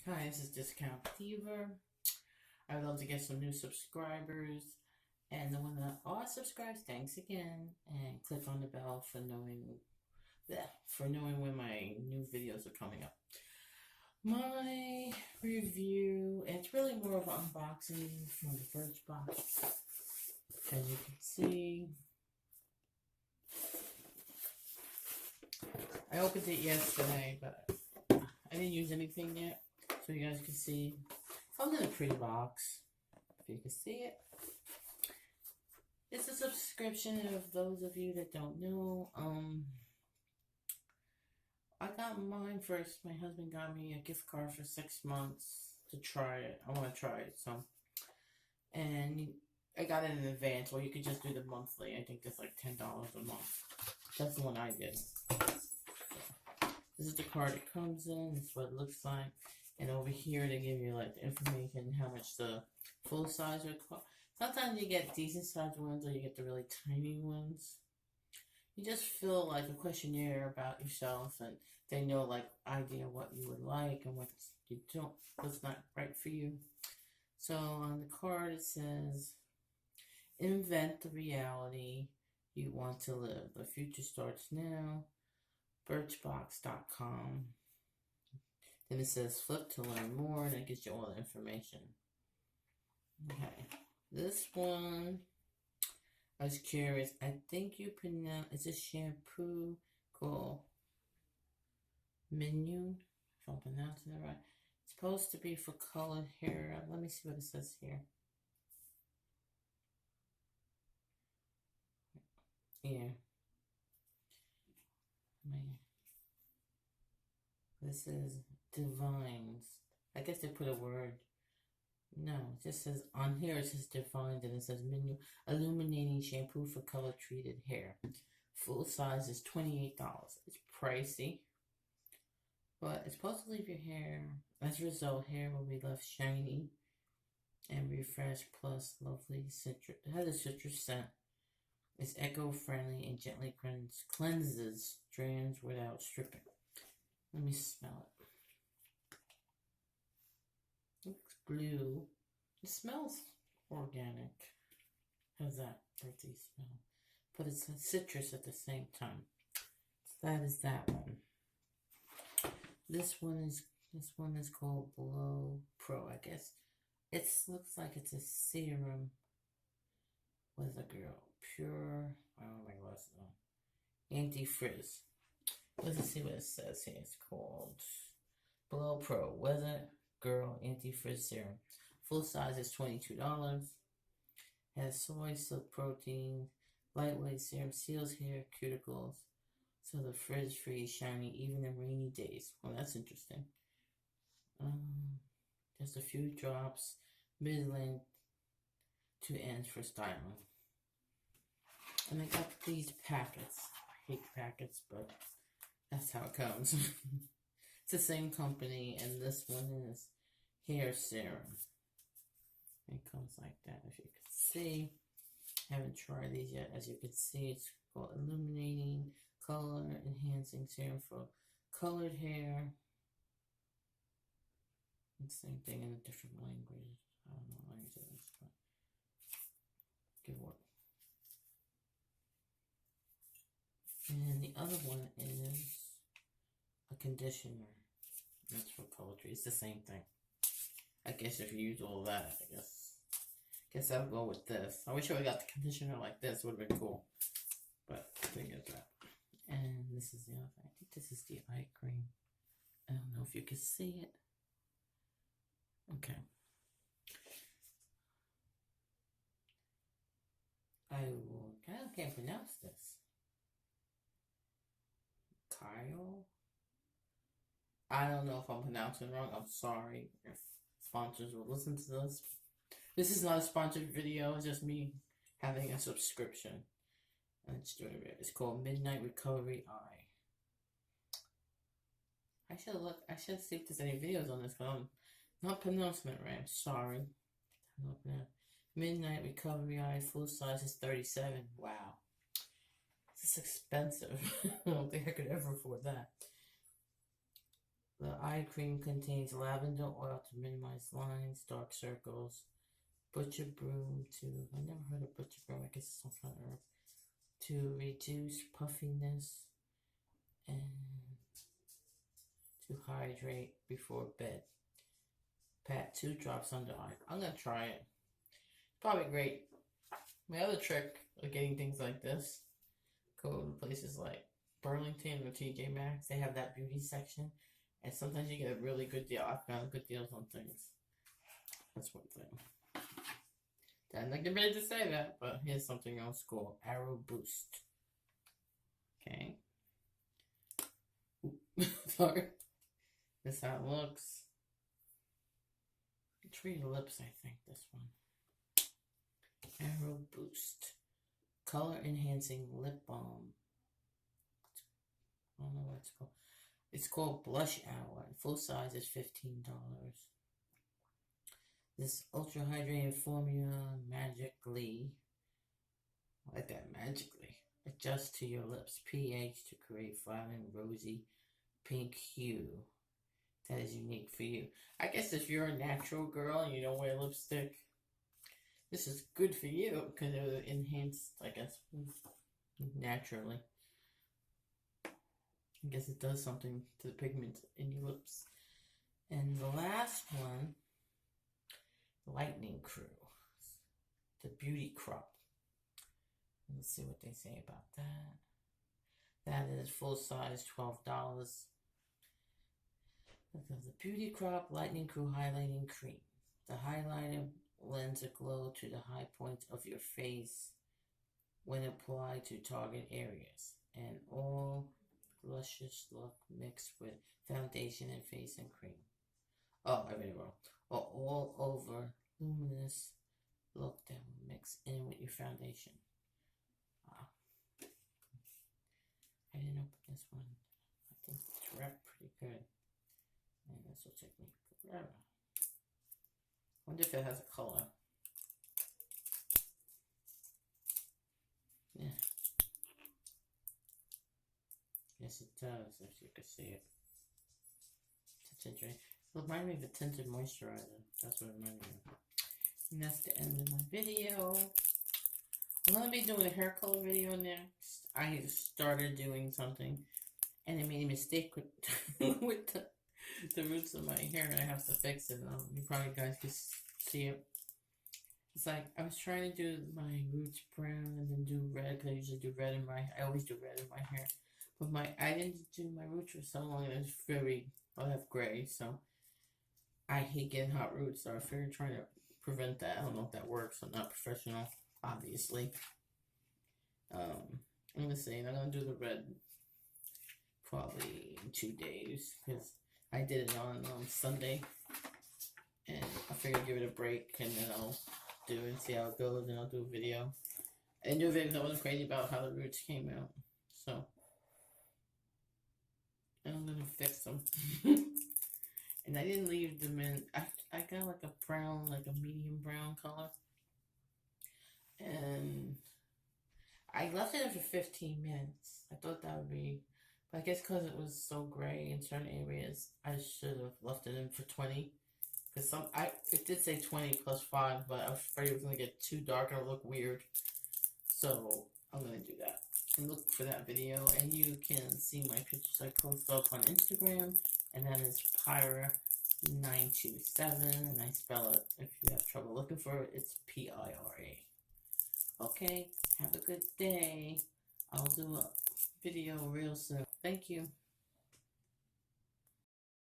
Hi, this is Discount Diva. I would love to get some new subscribers. And the one that are subscribed, thanks again. And click on the bell for knowing when my new videos are coming up. My review, it's really more of an unboxing from the Birchbox. As you can see, I opened it yesterday, but I didn't use anything yet. So you guys can see, it comes in a pretty box, if you can see it. It's a subscription of those of you that don't know. I got mine first. My husband got me a gift card for 6 months to try it. I want to try it, so. And I got it in advance, or you could just do the monthly. I think it's like $10 a month. That's the one I did. So, this is the card it comes in. This is what it looks like. And over here, they give you like the information, how much the full size would cost. Sometimes you get decent sized ones, or you get the really tiny ones. You just fill like a questionnaire about yourself, and they know like idea what you would like and what you don't, what's not right for you. So on the card it says, invent the reality you want to live. The future starts now. Birchbox.com. Then it says flip to learn more, and it gives you all the information. Okay, this one, I was curious. I think you pronounce, it's a shampoo called Menu, if I'm pronouncing it right. It's supposed to be for colored hair. Let me see what it says here. Yeah. This is Divines. I guess they put a word. No, it just says, on here it says Divines, and it says Menu Illuminating Shampoo for Color Treated Hair. Full size is $28. It's pricey, but it's supposed to leave your hair, as a result, hair will be left shiny and refreshed, plus lovely citrus. It has a citrus scent. It's eco-friendly and gently cleanses strands without stripping. Let me smell it. Looks blue. It smells organic. How's that earthy smell? But it's a citrus at the same time. So that is that one. This one is called Blow Pro, I guess. It looks like it's a serum with a girl. Pure, oh my glasses on. Anti-frizz. Let's see what it says here. It's called Blow Pro Weather Girl Anti-Frizz Serum. Full size is $22. Has soy, silk protein, lightweight serum, seals hair, cuticles, so the frizz-free, shiny, even in rainy days. Well, that's interesting. Just a few drops, mid-length to ends for styling. And I got these packets. I hate packets, but that's how it comes. It's the same company, and this one is hair serum. It comes like that, if you can see. I haven't tried these yet. As you can see, it's called Illuminating Color Enhancing Serum for Colored Hair. It's the same thing in a different language. I don't know what language it is, but good work. And the other one is a conditioner. That's for poetry. It's the same thing. I guess if you use all that, I guess I'll go with this. I wish I would got the conditioner like this. Would have been cool. But the thing is that. And this is the other thing. I think this is the eye cream. I don't know if you can see it. Okay. I can't pronounce this. Kyle? I don't know if I'm pronouncing it wrong. I'm sorry if sponsors will listen to this. This is not a sponsored video. It's just me having a subscription. And it's doing it. It's called Midnight Recovery Eye. I should see if there's any videos on this, but I'm not pronouncing it right. I'm sorry. Midnight Recovery Eye, full size is $37. Wow. This is expensive. I don't think I could ever afford that. The eye cream contains lavender oil to minimize lines, dark circles. Butcher broom to, I never heard of butcher broom, I guess it's some kind of herb. To reduce puffiness and to hydrate before bed. Pat 2 drops under eye. I'm gonna try it. Probably great. My other trick of getting things like this, go to places like Burlington or TJ Maxx. They have that beauty section, and sometimes you get a really good deal. I've found good deals on things. That's one thing. I'm not ready to say that, but here's something else called Arrow Boost. Okay. Sorry. This is how it looks. Tree lips, I think, this one. Arrow Boost. Color enhancing lip balm. I don't know what it's called. It's called Blush Hour. Full size is $15. This ultra hydrating formula magically, I like that, magically adjust to your lips pH to create vibrant rosy pink hue that is unique for you. I guess if you're a natural girl and you don't wear lipstick, this is good for you because it will enhance, I guess, naturally. I guess it does something to the pigment in your lips. And the last one, Lightning Crew, the Beauty Crop. Let's see what they say about that. That is full size, $12. The Beauty Crop Lightning Crew Highlighting Cream. The highlighter lends a glow to the high points of your face when applied to target areas. And all luscious look mixed with foundation and face and cream. Oh, I read it wrong. All over luminous look that will mix in with your foundation. Wow. I didn't open this one. I think it's wrapped pretty good. And this will take me forever. I wonder if it has a color. Yeah. Yes, it does, if you can see it. It reminds me of a tinted moisturizer. That's what it reminds me of. And that's the end of my video. I'm going to be doing a hair color video next. I started doing something and I made a mistake with, with the roots of my hair and I have to fix it. You probably guys can see it. It's like I was trying to do my roots brown and then do red because I usually do red in my, I always do red in my hair. But I didn't do my roots for so long and it's very, I'll have gray, so I hate getting hot roots, so I figured trying to prevent that. I don't know if that works. I'm not professional, obviously. I'm gonna say, and I'm gonna do the red probably in 2 days because I did it on Sunday, and I figured I'd give it a break and then I'll do it and see how it goes, and I'll do a video. I didn't do a video because I wasn't crazy about how the roots came out, so I'm gonna fix them. And I didn't leave them in. I got like a brown, like a medium brown color. And I left it in for 15 minutes. I thought that would be, but I guess because it was so gray in certain areas, I should have left it in for 20. Because it did say 20 plus 5, but I was afraid it was going to get too dark and it would look weird. So I'm going to do that. And look for that video. And you can see my pictures I post up on Instagram. And that is Pyra927, and I spell it, if you have trouble looking for it, it's P-I-R-A. Okay, have a good day. I'll do a video real soon. Thank you.